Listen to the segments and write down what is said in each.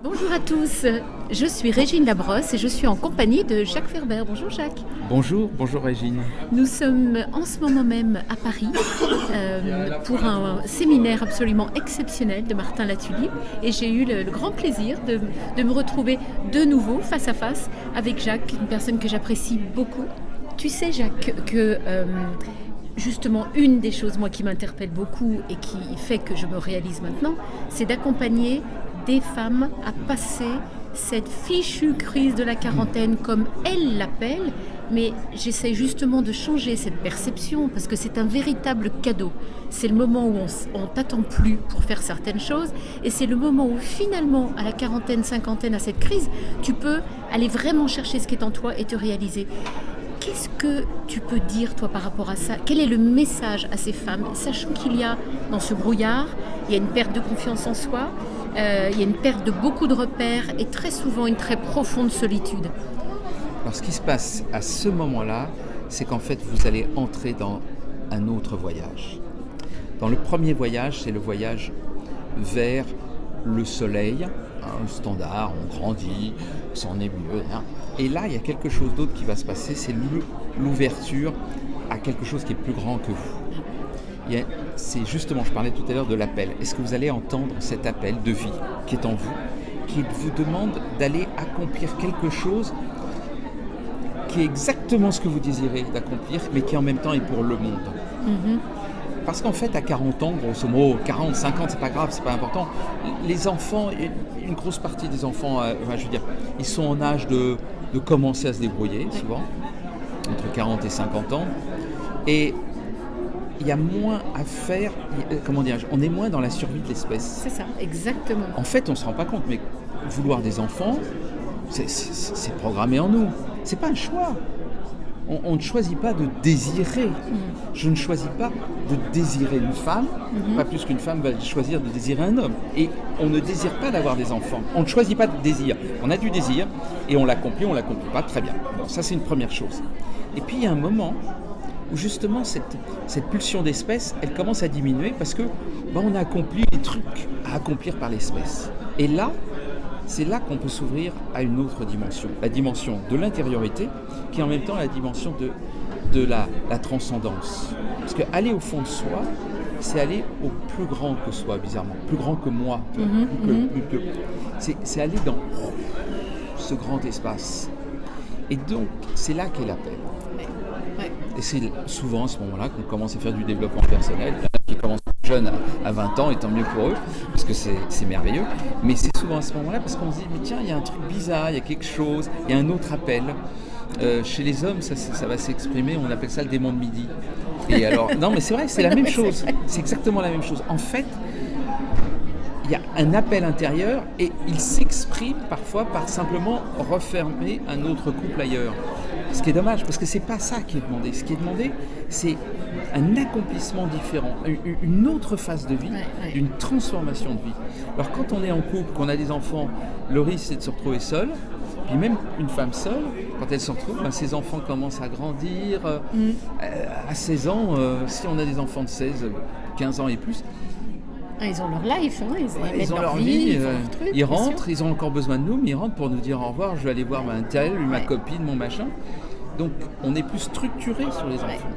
Bonjour à tous, je suis Régine Labrosse et je suis en compagnie de Jacques Ferber. Bonjour Jacques. Bonjour Régine. Nous sommes en ce moment même à Paris pour un séminaire absolument exceptionnel de Martin Latulippe et j'ai eu le grand plaisir de me retrouver de nouveau face à face avec Jacques, une personne que j'apprécie beaucoup. Tu sais Jacques que justement une des choses moi qui m'interpelle beaucoup et qui fait que je me réalise maintenant, c'est d'accompagner des femmes à passer cette fichue crise de la quarantaine comme elles l'appellent, mais j'essaie justement de changer cette perception parce que c'est un véritable cadeau. C'est le moment où on t'attend plus pour faire certaines choses et c'est le moment où finalement à la quarantaine, cinquantaine, à cette crise, tu peux aller vraiment chercher ce qui est en toi et te réaliser. Qu'est-ce que tu peux dire, toi, par rapport à ça ? Quel est le message à ces femmes, sachant qu'il y a, dans ce brouillard, il y a une perte de confiance en soi, il y a une perte de beaucoup de repères et très souvent une très profonde solitude. Alors, ce qui se passe à ce moment-là, c'est qu'en fait, vous allez entrer dans un autre voyage. Dans le premier voyage, c'est le voyage vers le soleil, standard, on grandit, c'en est mieux. Et là, il y a quelque chose d'autre qui va se passer, c'est l'ouverture à quelque chose qui est plus grand que vous. C'est justement, je parlais tout à l'heure de l'appel. Est-ce que vous allez entendre cet appel de vie qui est en vous, qui vous demande d'aller accomplir quelque chose qui est exactement ce que vous désirez d'accomplir, mais qui en même temps est pour le monde. Mm-hmm. Parce qu'en fait, à 40 ans, grosso modo, 40, 50, c'est pas grave, c'est pas important. Les enfants, une grosse partie des enfants, je veux dire, ils sont en âge de commencer à se débrouiller, souvent, entre 40 et 50 ans. Et il y a moins à faire, on est moins dans la survie de l'espèce. C'est ça, exactement. En fait, on ne se rend pas compte, mais vouloir des enfants, c'est programmé en nous. C'est pas un choix. On ne choisit pas de désirer. Je ne choisis pas de désirer une femme, pas plus qu'une femme va choisir de désirer un homme. Et on ne désire pas d'avoir des enfants. On ne choisit pas de désir. On a du désir et on l'accomplit pas, très bien. Bon, ça c'est une première chose. Et puis il y a un moment où justement cette pulsion d'espèce, elle commence à diminuer parce que on a accompli les trucs à accomplir par l'espèce. Et là, c'est là qu'on peut s'ouvrir à une autre dimension, la dimension de l'intériorité, qui est en même temps la dimension de la transcendance. Parce qu'aller au fond de soi, c'est aller au plus grand que soi, bizarrement, plus grand que moi. C'est aller dans ce grand espace. Et donc, c'est là qu'est l'appel. Et c'est souvent à ce moment-là qu'on commence à faire du développement personnel, qui commence jeunes à 20 ans, et tant mieux pour eux, parce que c'est merveilleux. Mais c'est souvent à ce moment-là parce qu'on se dit, mais tiens, il y a un truc bizarre, il y a quelque chose, il y a un autre appel. Chez les hommes, ça va s'exprimer, on appelle ça le démon de midi. Et alors, non, mais c'est vrai, c'est la même chose. C'est exactement la même chose. En fait, il y a un appel intérieur et il s'exprime parfois par simplement refermer un autre couple ailleurs. Ce qui est dommage, parce que c'est pas ça qui est demandé. Ce qui est demandé, c'est un accomplissement différent, une autre phase de vie, une transformation de vie. Alors quand on est en couple, qu'on a des enfants, le risque c'est de se retrouver seul. Puis même une femme seule, quand elle se retrouve, ses enfants commencent à grandir. À 16 ans, si on a des enfants de 16, 15 ans et plus, ils ont leur life, ils ont leur vie, ils rentrent, ils ont encore besoin de nous, mais ils rentrent pour nous dire au revoir, je vais aller voir ma telle, ma copine, mon machin. Donc on est plus structuré sur les enfants.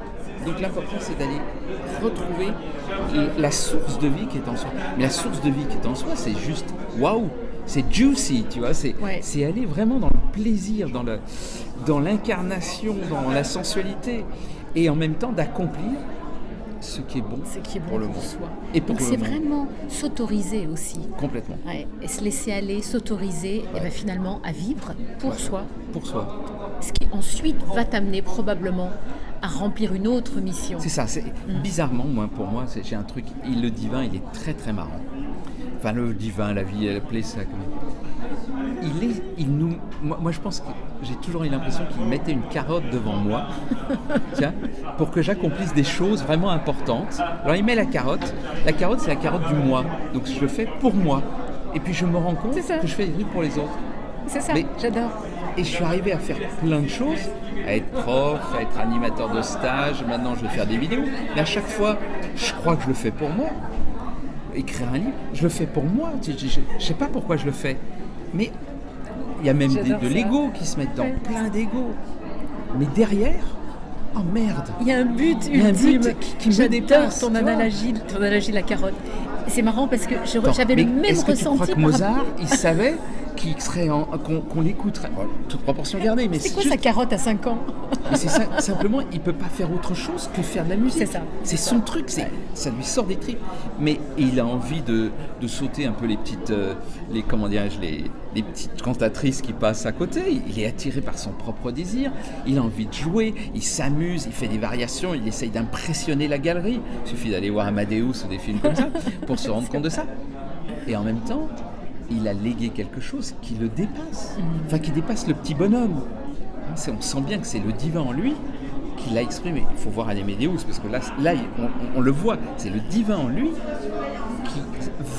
Donc l'important c'est d'aller retrouver la source de vie qui est en soi. Mais la source de vie qui est en soi, c'est juste waouh, c'est juicy, tu vois, c'est aller vraiment dans le plaisir, dans l'incarnation, dans la sensualité, et en même temps d'accomplir ce qui est bon, pour le monde. Soi. Et pour donc c'est vraiment s'autoriser aussi. Complètement. Et se laisser aller, s'autoriser, et finalement à vivre pour soi. Pour soi. Ce qui ensuite va t'amener probablement à remplir une autre mission. C'est ça. Bizarrement, pour moi, j'ai un truc. Le divin, il est très très marrant. Enfin, le divin, la vie, elle appelait ça comme. Moi, je pense que j'ai toujours eu l'impression qu'il mettait une carotte devant moi, tiens, pour que j'accomplisse des choses vraiment importantes. Alors il met la carotte, c'est la carotte du moi, donc je le fais pour moi. Et puis je me rends compte que je fais des trucs pour les autres. C'est ça, j'adore. Et je suis arrivé à faire plein de choses, à être prof, à être animateur de stage, maintenant je vais faire des vidéos. Mais à chaque fois, je crois que je le fais pour moi. Écrire un livre, je le fais pour moi. Je ne sais pas pourquoi je le fais. Mais il y a même de l'ego qui se met dedans, plein d'ego. Mais derrière, oh merde. Il y a un but ultime. Il y a un but qui me dépasse. Ton analogie de la carotte. C'est marrant parce que j'avais le même est-ce que ressenti. Tu crois que Mozart, il savait qu'on l'écouterait, bon, toute proportion gardée, mais c'est quoi sa carotte à 5 ans? Mais c'est ça, simplement, il peut pas faire autre chose que faire de la musique. C'est ça. C'est son truc, ça lui sort des tripes. Mais il a envie de sauter un peu les petites, les petites cantatrices qui passent à côté. Il est attiré par son propre désir. Il a envie de jouer, il s'amuse, il fait des variations, il essaye d'impressionner la galerie. Il suffit d'aller voir Amadeus ou des films comme ça pour se rendre compte de ça. Et en même temps, il a légué quelque chose qui le dépasse, enfin qui dépasse le petit bonhomme. On sent bien que c'est le divin en lui qui l'a exprimé. Il faut voir Amadeus parce que là on le voit, c'est le divin en lui qui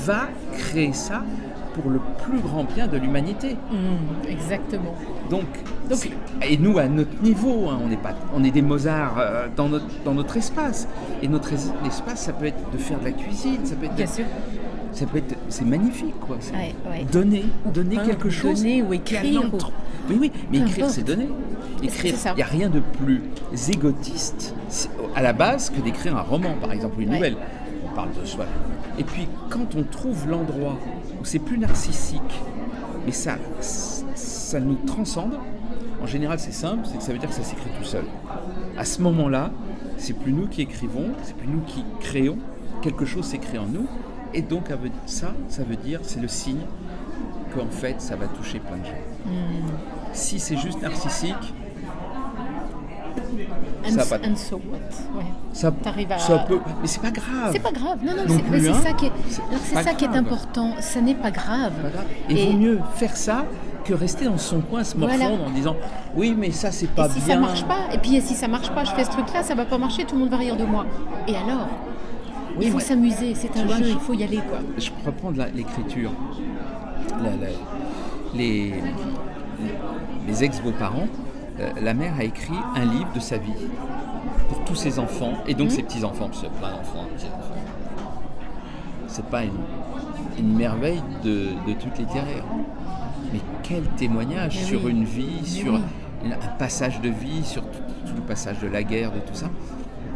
va créer ça pour le plus grand bien de l'humanité. Exactement. Donc et nous à notre niveau, on est des Mozart dans notre espace. Et notre espace, ça peut être de faire de la cuisine, ça peut être bien sûr. C'est magnifique, quoi. Ouais. Donner quelque chose. Donner ou écrire. Oui, mais écrire, c'est donner. Écrire, il n'y a rien de plus égotiste à la base que d'écrire un roman, par exemple, ou une nouvelle. On parle de soi. Et puis, quand on trouve l'endroit où c'est plus narcissique, mais ça nous transcende, en général, c'est simple, c'est que ça veut dire que ça s'écrit tout seul. À ce moment-là, c'est plus nous qui écrivons, c'est plus nous qui créons, quelque chose s'écrit en nous. Et donc, ça veut dire, c'est le signe qu'en fait, ça va toucher plein de gens. Si c'est juste narcissique, ça va pas. And so what? Ouais. Ça peut, mais c'est pas grave. C'est pas grave. Non, c'est ça qui est important. Ça n'est pas grave. Et vaut mieux faire ça que rester dans son coin, se morfondre en disant oui, mais ça c'est pas bien. Si ça marche pas, et puis si ça marche pas, je fais ce truc-là, ça va pas marcher, tout le monde va rire de moi. Et alors? Il faut s'amuser, c'est un jeu, il faut y aller, quoi. Je reprends de l'écriture. Les ex-beaux-parents, la mère a écrit un livre de sa vie pour tous ses enfants et donc ses petits-enfants, parce qu'il y a plein d'enfants, petits-enfants. C'est pas une merveille de truc littéraire. Mais quel témoignage sur une vie, sur un passage de vie, sur tout le passage de la guerre, de tout ça.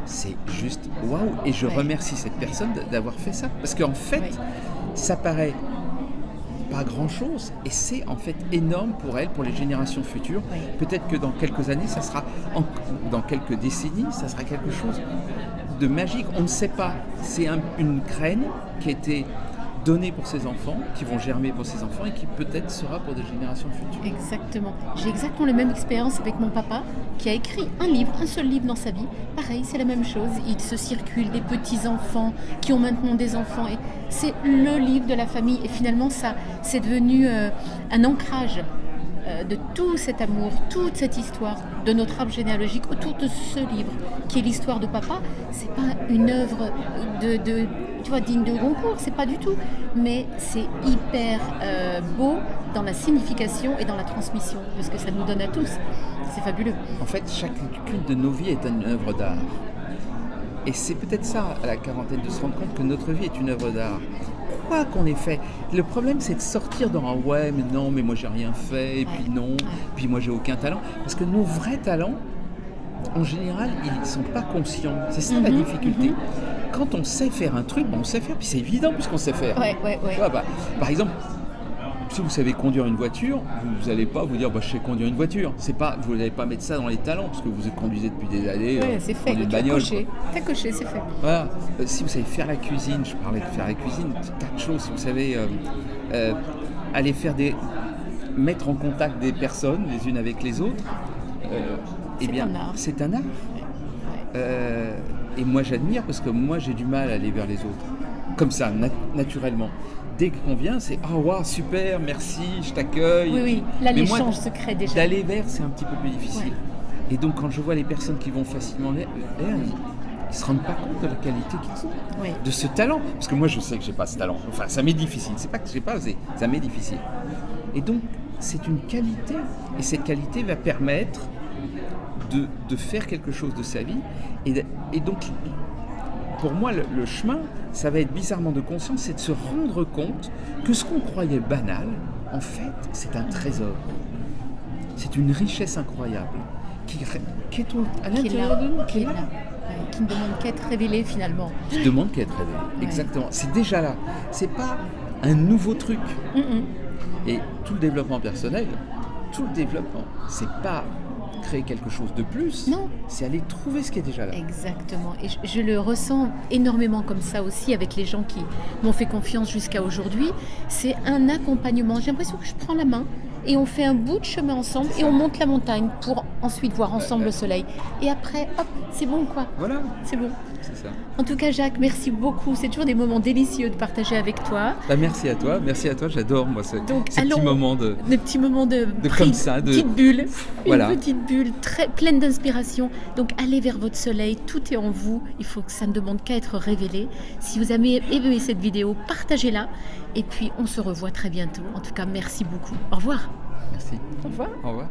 C'est juste waouh, et je remercie cette personne d'avoir fait ça, parce qu'en fait ça paraît pas grand chose et c'est en fait énorme pour elle, pour les générations futures. Peut-être que dans quelques années, dans quelques décennies, ça sera quelque chose de magique, on ne sait pas. C'est une graine qui a été donnée pour ses enfants, qui vont germer pour ses enfants et qui peut-être sera pour des générations futures. Exactement. J'ai exactement la même expérience avec mon papa qui a écrit un seul livre dans sa vie. Pareil, c'est la même chose. Il se circule des petits-enfants qui ont maintenant des enfants. Et c'est le livre de la famille. Et finalement, ça, c'est devenu un ancrage de tout cet amour, toute cette histoire de notre arbre généalogique autour de ce livre qui est l'histoire de papa. C'est pas une œuvre digne de Goncourt, c'est pas du tout, mais c'est hyper beau dans la signification et dans la transmission de ce que ça nous donne à tous. C'est fabuleux. En fait, chacune de nos vies est une œuvre d'art. Et c'est peut-être ça, à la quarantaine, de se rendre compte que notre vie est une œuvre d'art. Quoi qu'on ait fait. Le problème, c'est de sortir dans un « ouais, mais non, mais moi j'ai rien fait, et puis non, puis moi j'ai aucun talent ». Parce que nos vrais talents, en général, ils ne sont pas conscients. C'est ça la difficulté. Quand on sait faire un truc, on sait faire, puis c'est évident puisqu'on sait faire. Ouais. Par exemple, si vous savez conduire une voiture, vous n'allez pas vous dire je sais conduire une voiture. Vous n'allez pas mettre ça dans les talents parce que vous conduisez depuis des années. C'est fait, une bagnole. T'as coché, c'est fait. Voilà. Si vous savez faire la cuisine, je parlais de faire la cuisine, tas de choses. Si vous savez aller mettre en contact des personnes les unes avec les autres, c'est un art. Et moi j'admire parce que moi j'ai du mal à aller vers les autres. Comme ça, naturellement. Dès qu'on vient, c'est « Ah, waouh, super, merci, je t'accueille ». Oui, là l'échange se crée déjà. D'aller vers, c'est un petit peu plus difficile. Et donc quand je vois les personnes qui vont facilement vers, ils ne se rendent pas compte de la qualité qu'ils ont, de ce talent. Parce que moi je sais que je n'ai pas ce talent. Enfin, ça m'est difficile. C'est pas que je n'ai pas, ça m'est difficile. Et donc, c'est une qualité. Et cette qualité va permettre de faire quelque chose de sa vie. Et donc, pour moi, le chemin, ça va être bizarrement de conscience, c'est de se rendre compte que ce qu'on croyait banal, En fait, c'est un trésor. C'est une richesse incroyable qui est à l'intérieur de nous, qui est là. Qui ne demande qu'à être révélée finalement. Qui demande qu'à être révélée, exactement. C'est déjà là. C'est pas un nouveau truc. Et tout le développement personnel, c'est pas créer quelque chose de plus, non, c'est aller trouver ce qui est déjà là. Exactement. Et je le ressens énormément comme ça aussi avec les gens qui m'ont fait confiance jusqu'à aujourd'hui. C'est un accompagnement. J'ai l'impression que je prends la main et on fait un bout de chemin ensemble et on monte la montagne pour ensuite voir ensemble le soleil. Et après, hop, c'est bon quoi. Voilà. C'est bon. C'est ça. En tout cas, Jacques, merci beaucoup. C'est toujours des moments délicieux de partager avec toi. Merci à toi. J'adore moi ces petits moments de comme ça, de petite bulle, voilà. Une petite bulle très pleine d'inspiration. Donc allez vers votre soleil, tout est en vous. Il faut que ça ne demande qu'à être révélé. Si vous avez aimé cette vidéo, partagez-la. Et puis on se revoit très bientôt. En tout cas, merci beaucoup. Au revoir. Merci. Au revoir. Au revoir.